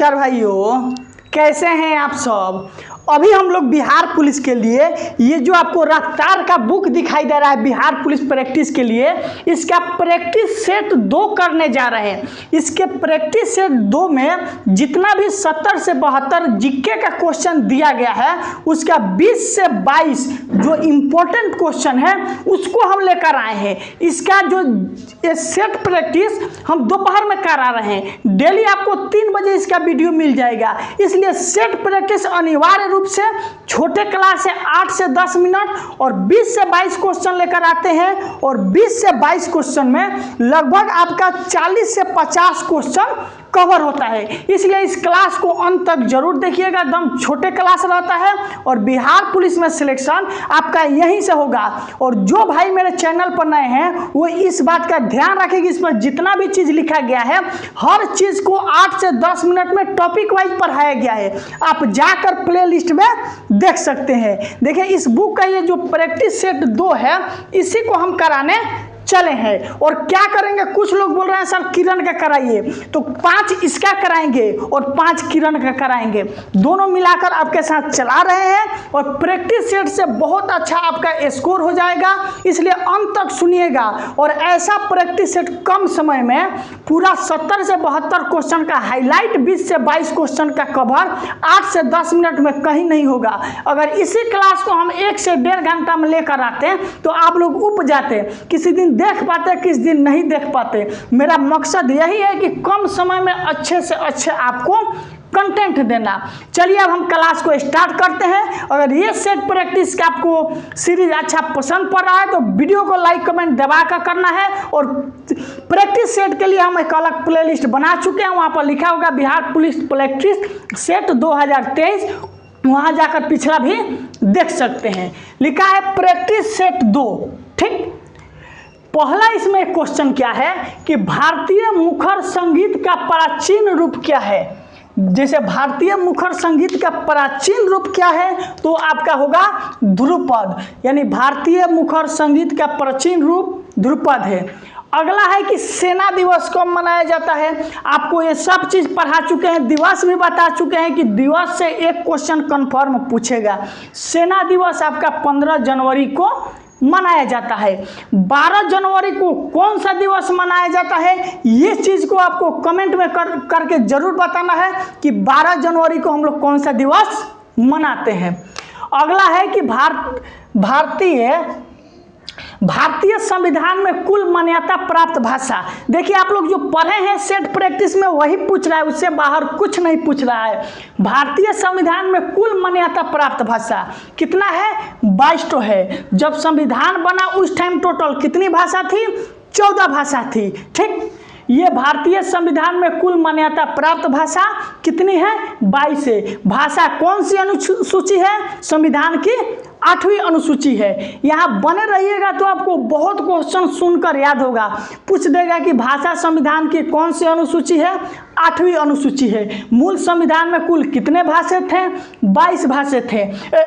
नमस्कार भाइयों, कैसे हैं आप सब। अभी हम लोग बिहार पुलिस के लिए ये जो आपको रफ्तार का बुक दिखाई दे रहा है बिहार पुलिस प्रैक्टिस के लिए, इसका प्रैक्टिस सेट 2 करने जा रहे हैं। इसके प्रैक्टिस सेट 2 में जितना भी 70 से 72 जीके का क्वेश्चन दिया गया है उसका 20 से 22 जो इम्पोर्टेंट क्वेश्चन है उसको हम लेकर आए हैं। इसका जो सेट प्रैक्टिस हम दोपहर में करा रहे हैं। डेली आपको 3 बजे इसका वीडियो मिल जाएगा। इसलिए सेट प्रैक्टिस अनिवार्य रूप से छोटे क्लास से 8 से 10 मिनट और 20 से 22 क्वेश्चन लेकर आते हैं। और 20 से 22 क्वेश्चन में लगभग आपका 40 से 50 क्वेश्चन कवर होता है। इसलिए इस क्लास को अंत तक जरूर देखिएगा। एकदम छोटे क्लास रहता है और बिहार पुलिस में सिलेक्शन आपका यहीं से होगा। और जो भाई मेरे चैनल पर नए हैं वो इस बात का ध्यान रखें कि इसमें जितना भी चीज़ लिखा गया है हर चीज़ को 8 से 10 मिनट में टॉपिक वाइज पढ़ाया गया है। आप जाकर प्ले लिस्ट में देख सकते हैं। देखिए इस बुक का ये जो प्रैक्टिस सेट 2 है इसी को हम कराने चले हैं। और क्या करेंगे, कुछ लोग बोल रहे हैं सर किरण का कराइए, तो 5 इसका कराएंगे और 5 किरण का कराएंगे। दोनों मिलाकर आपके साथ चला रहे हैं और प्रैक्टिस सेट से बहुत अच्छा आपका स्कोर हो जाएगा। इसलिए अंत तक सुनिएगा। और ऐसा प्रैक्टिस सेट कम समय में पूरा 70 से 72 क्वेश्चन का हाईलाइट, 20 से 22 क्वेश्चन का कवर 8 से 10 मिनट में कहीं नहीं होगा। अगर इसी क्लास को हम 1 से 1.5 घंटा में लेकर आते हैं तो आप लोग उब जाते। किसी दिन देख पाते, किस दिन नहीं देख पाते। मेरा मकसद यही है कि कम समय में अच्छे से अच्छे आपको कंटेंट देना। चलिए अब हम क्लास को स्टार्ट करते हैं। अगर ये सेट प्रैक्टिस का आपको सीरीज अच्छा पसंद पड़ रहा है तो वीडियो को लाइक कमेंट दबा कर करना है। और प्रैक्टिस सेट के लिए हम एक अलग प्लेलिस्ट बना चुके हैं, वहाँ पर लिखा होगा बिहार पुलिस प्रैक्टिस सेट 2023, वहाँ जाकर पिछला भी देख सकते हैं। लिखा है प्रैक्टिस सेट 2। ठीक, पहला इसमें क्वेश्चन क्या है कि भारतीय मुखर संगीत का प्राचीन रूप क्या है। जैसे भारतीय मुखर संगीत का प्राचीन रूप क्या है तो आपका होगा ध्रुपद, यानी भारतीय मुखर संगीत का प्राचीन रूप ध्रुपद है। अगला है कि सेना दिवस कब मनाया जाता है। आपको ये सब चीज़ पढ़ा चुके हैं, दिवस भी बता चुके हैं कि दिवस से एक क्वेश्चन कंफर्म पूछेगा। सेना दिवस आपका 15 जनवरी को मनाया जाता है। 12 जनवरी को कौन सा दिवस मनाया जाता है ये चीज़ को आपको कमेंट में करके जरूर बताना है कि 12 जनवरी को हम लोग कौन सा दिवस मनाते हैं। अगला है कि भारतीय संविधान में कुल मान्यता प्राप्त भाषा। देखिए आप लोग जो पढ़े हैं सेट प्रैक्टिस में वही पूछ रहा है, उससे बाहर कुछ नहीं पूछ रहा है। भारतीय संविधान में कुल मान्यता प्राप्त भाषा कितना है, 22 है। जब संविधान बना उस टाइम टोटल कितनी भाषा थी, 14 भाषा थी। ठीक, ये भारतीय संविधान में कुल मान्यता प्राप्त भाषा कितनी है, 22 है। भाषा कौन सी अनुसूची है, संविधान की 8वीं अनुसूची है। यहाँ बने रहिएगा तो आपको बहुत क्वेश्चन सुनकर याद होगा। पूछ देगा कि भाषा संविधान की कौन सी अनुसूची है, 8वीं अनुसूची है। मूल संविधान में कुल कितने भाषा थे, 22 भाषा थे,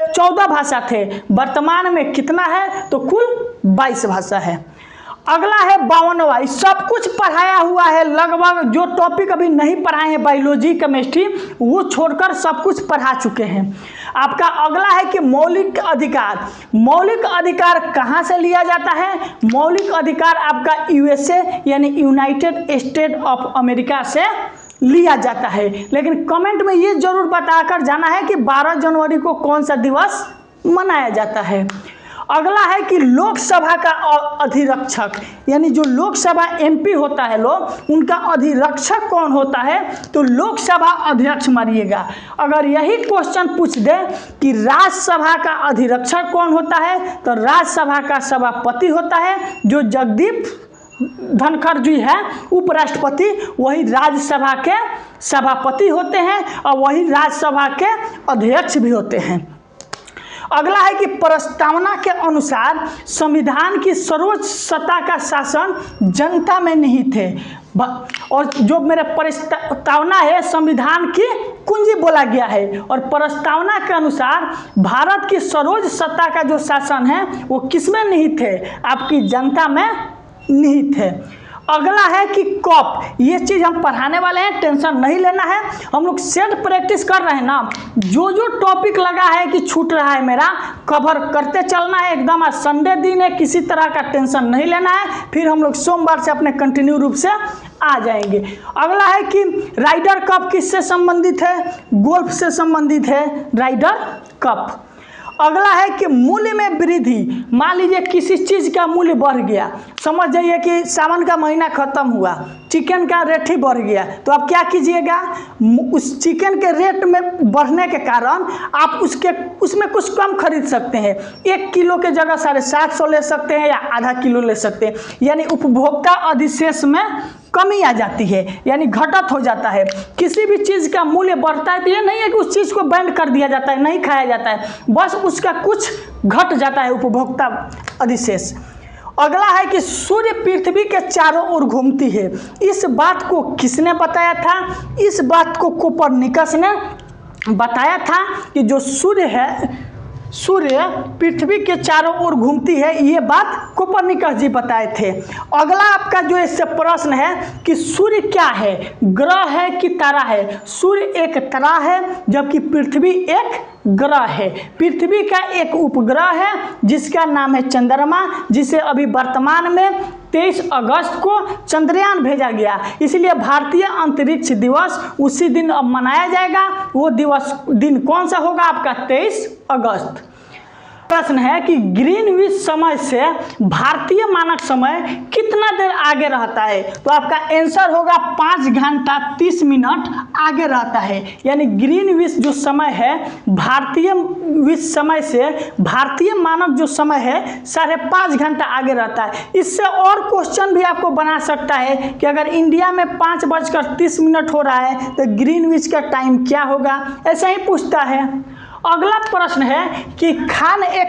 14 भाषा थे। वर्तमान में कितना है तो कुल 22 भाषा है। अगला है 52वां। सब कुछ पढ़ाया हुआ है लगभग, जो टॉपिक अभी नहीं पढ़ाए हैं बायोलॉजी केमिस्ट्री वो छोड़कर सब कुछ पढ़ा चुके हैं। आपका अगला है कि मौलिक अधिकार। मौलिक अधिकार कहाँ से लिया जाता है, मौलिक अधिकार आपका USA यानी यूनाइटेड स्टेट ऑफ अमेरिका से लिया जाता है। लेकिन कमेंट में ये जरूर बताकर जाना है कि 12 जनवरी को कौन सा दिवस मनाया जाता है। अगला है कि लोकसभा का अधिरक्षक, यानी जो लोकसभा MP होता है लोग, उनका अधिरक्षक कौन होता है तो लोकसभा अध्यक्ष मानिएगा। अगर यही क्वेश्चन पूछ दे कि राज्यसभा का अधिरक्षक कौन होता है तो राज्यसभा का सभापति होता है, जो जगदीप धनखड़ जी है उपराष्ट्रपति, वही राज्यसभा के सभापति होते हैं और वही राज्यसभा के अध्यक्ष भी होते हैं। अगला है कि प्रस्तावना के अनुसार संविधान की सर्वोच्च सत्ता का शासन जनता में निहित है। और जो मेरे प्रस्तावना है संविधान की कुंजी बोला गया है। और प्रस्तावना के अनुसार भारत की सर्वोच्च सत्ता का जो शासन है वो किसमें निहित है, आपकी जनता में निहित है। अगला है कि कप, ये चीज़ हम पढ़ाने वाले हैं, टेंशन नहीं लेना है। हम लोग सेट प्रैक्टिस कर रहे हैं ना, जो जो टॉपिक लगा है कि छूट रहा है मेरा, कवर करते चलना है एकदम। आज संडे दिन है, किसी तरह का टेंशन नहीं लेना है, फिर हम लोग सोमवार से अपने कंटिन्यू रूप से आ जाएंगे। अगला है कि राइडर कप किससे संबंधित है? गोल्फ से संबंधित है राइडर कप। अगला है कि मूल्य में वृद्धि, मान लीजिए किसी चीज़ का मूल्य बढ़ गया, समझ जाइए कि सावन का महीना खत्म हुआ, चिकन का रेट ही बढ़ गया, तो आप क्या कीजिएगा, उस चिकन के रेट में बढ़ने के कारण आप उसमें कुछ कम खरीद सकते हैं। 1 किलो के जगह 750 ले सकते हैं या आधा किलो ले सकते हैं, यानी उपभोक्ता अधिशेष में कमी आ जाती है, यानी घटत हो जाता है। किसी भी चीज़ का मूल्य बढ़ता है तो ये नहीं है कि उस चीज़ को बैन कर दिया जाता है, नहीं खाया जाता है, बस उसका कुछ घट जाता है उपभोक्ता अधिशेष। अगला है कि सूर्य पृथ्वी के चारों ओर घूमती है, इस बात को किसने बताया था? इस बात को कोपरनिकस ने बताया था कि जो सूर्य है, सूर्य पृथ्वी के चारों ओर घूमती है, ये बात कोपरनिकस जी बताए थे। अगला आपका जो इससे प्रश्न है कि सूर्य क्या है, ग्रह है कि तारा है? सूर्य एक तारा है, जबकि पृथ्वी एक ग्रह है। पृथ्वी का एक उपग्रह है जिसका नाम है चंद्रमा, जिसे अभी वर्तमान में 23 अगस्त को चंद्रयान भेजा गया, इसलिए भारतीय अंतरिक्ष दिवस उसी दिन अब मनाया जाएगा। वो दिन कौन सा होगा आपका? 23 अगस्त। प्रश्न है कि ग्रीनविच समय से भारतीय मानक समय कितना देर आगे रहता है? तो आपका आंसर होगा 5 घंटा 30 मिनट आगे रहता है, यानी ग्रीनविच जो समय है भारतीय विच समय से भारतीय मानक जो समय है 5.5 घंटा आगे रहता है। इससे और क्वेश्चन भी आपको बना सकता है कि अगर इंडिया में 5:30 हो रहा है तो ग्रीनविच का टाइम क्या होगा, ऐसा ही पूछता है। अगला प्रश्न है कि खान ए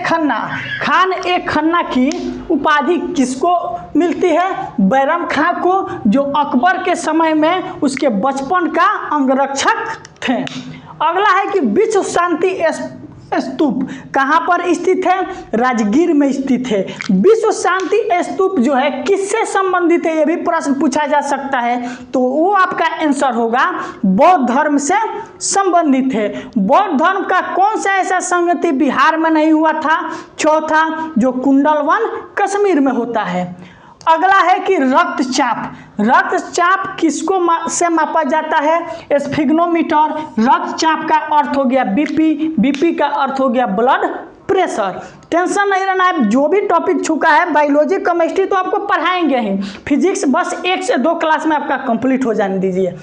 खन्ना की उपाधि किसको मिलती है? बैरम खां को, जो अकबर के समय में उसके बचपन का अंगरक्षक थे। अगला है कि विश्व शांति स्तूप कहाँ पर स्थित है? राजगीर में स्थित है। विश्व शांति स्तूप जो है किससे संबंधित है, यह भी प्रश्न पूछा जा सकता है, तो वो आपका आंसर होगा बौद्ध धर्म से संबंधित है। बौद्ध धर्म का कौन सा ऐसा संगति बिहार में नहीं हुआ था? चौथा, जो कुंडलवन कश्मीर में होता है। अगला है कि रक्तचाप किसको से मापा जाता है? स्फिग्नोमीटर। रक्तचाप का अर्थ हो गया बीपी का अर्थ हो गया ब्लड प्रेशर। टेंशन नहीं रहना है, जो भी टॉपिक छूका है बायोलॉजी केमिस्ट्री तो आपको पढ़ाएंगे ही, फिजिक्स बस 1 से 2 क्लास में आपका कंप्लीट हो जाने दीजिए।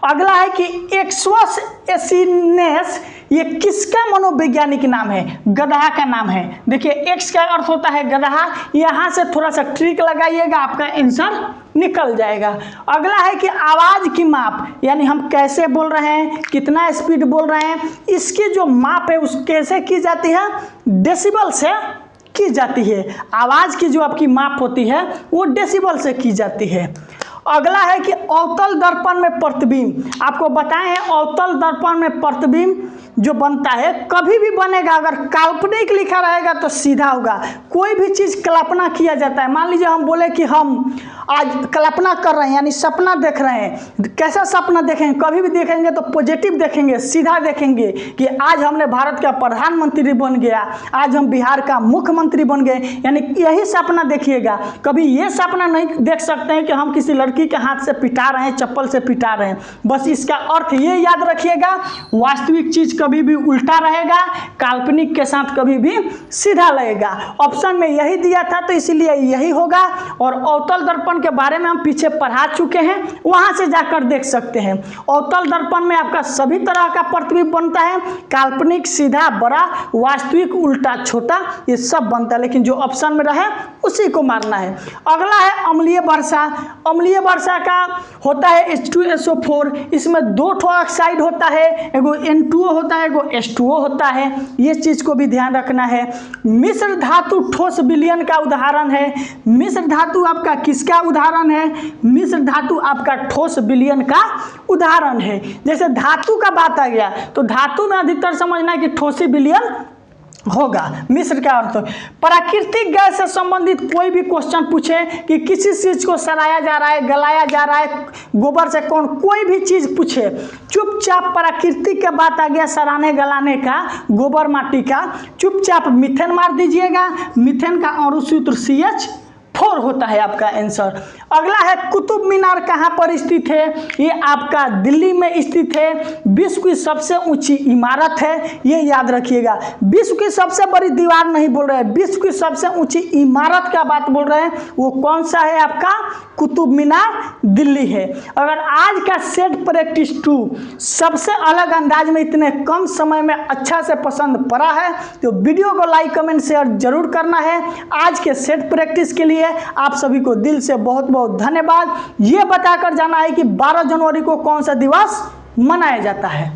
अगला है कि एक्सवस एसिनेस, ये किसका मनोवैज्ञानिक नाम है? गधा का नाम है। देखिए एक्स का अर्थ होता है गधा, यहाँ से थोड़ा सा ट्रिक लगाइएगा, आपका आंसर निकल जाएगा। अगला है कि आवाज़ की माप, यानी हम कैसे बोल रहे हैं, कितना स्पीड बोल रहे हैं, इसकी जो माप है उस कैसे की जाती है? डेसिबल से की जाती है। आवाज़ की जो आपकी माप होती है वो डेसिबल से की जाती है। अगला है कि अवतल दर्पण में प्रतिबिंब, आपको बताए हैं अवतल दर्पण में प्रतिबिंब जो बनता है कभी भी बनेगा, अगर काल्पनिक लिखा रहेगा तो सीधा होगा। कोई भी चीज़ कल्पना किया जाता है, मान लीजिए हम बोले कि हम आज कल्पना कर रहे हैं, यानी सपना देख रहे हैं, कैसा सपना देखेंगे? कभी भी देखेंगे तो पॉजिटिव देखेंगे, सीधा देखेंगे कि आज हमने भारत का प्रधानमंत्री बन गया, आज हम बिहार का मुख्यमंत्री बन गए, यानी यही सपना देखिएगा। कभी ये सपना नहीं देख सकते हैं कि हम किसी लड़की के हाथ से पिटा रहे हैं, चप्पल से पिटा रहे हैं। बस इसका अर्थ ये याद रखिएगा, वास्तविक चीज़ कभी भी उल्टा रहेगा, काल्पनिक के साथ कभी भी सीधा लगेगा। ऑप्शन में यही दिया था तो इसीलिए यही होगा। और अवतल दर्पण के बारे में हम पीछे पढ़ा चुके हैं, वहां से जाकर देख सकते हैं। अवतल दर्पण में आपका सभी तरह का प्रतिबिंब बनता है, काल्पनिक, सीधा, बड़ा, वास्तविक, उल्टा, छोटा, ये सब बनता है, लेकिन जो ऑप्शन में रहे उसी को मारना है। अगला है अम्लीय वर्षा। अम्लीय वर्षा का होता है H2SO4, इसमें 2 ठो ऑक्साइड होता है, एगो N2O होता है, एगो H2O होता है, ये चीज को भी ध्यान रखना है। मिश्र धातु ठोस विलयन का उदाहरण है। मिश्र धातु आपका किसका उदाहरण है? मिश्र धातु आपका ठोस विलयन का उदाहरण है। जैसे धातु का बात आ गया तो धातु में अधिकतर समझना है कि ठोसी विलयन होगा। मिस्र का अर्थ प्राकृतिक गैस से संबंधित कोई भी क्वेश्चन पूछे कि किसी चीज को सड़ाया जा रहा है, गलाया जा रहा है, गोबर से कौन, कोई भी चीज पूछे, चुपचाप प्राकृतिक के बात आ गया सड़ाने गलाने का, गोबर माटी का, चुपचाप मीथेन मार दीजिएगा। मीथेन का अणु सूत्र CH4 होता है आपका आंसर। अगला है कुतुब मीनार कहाँ पर स्थित है? ये आपका दिल्ली में स्थित है। विश्व की सबसे ऊंची इमारत है, ये याद रखिएगा। विश्व की सबसे बड़ी दीवार नहीं बोल रहे हैं, विश्व की सबसे ऊंची इमारत का बात बोल रहे हैं। वो कौन सा है? आपका कुतुब मीनार दिल्ली है। अगर आज का सेट प्रैक्टिस 2 सबसे अलग अंदाज में इतने कम समय में अच्छा से पसंद पड़ा है तो वीडियो को लाइक कमेंट शेयर जरूर करना है। आज के सेट प्रैक्टिस के लिए आप सभी को दिल से बहुत बहुत धन्यवाद। ये बताकर जाना है कि 12 जनवरी को कौन सा दिवस मनाया जाता है।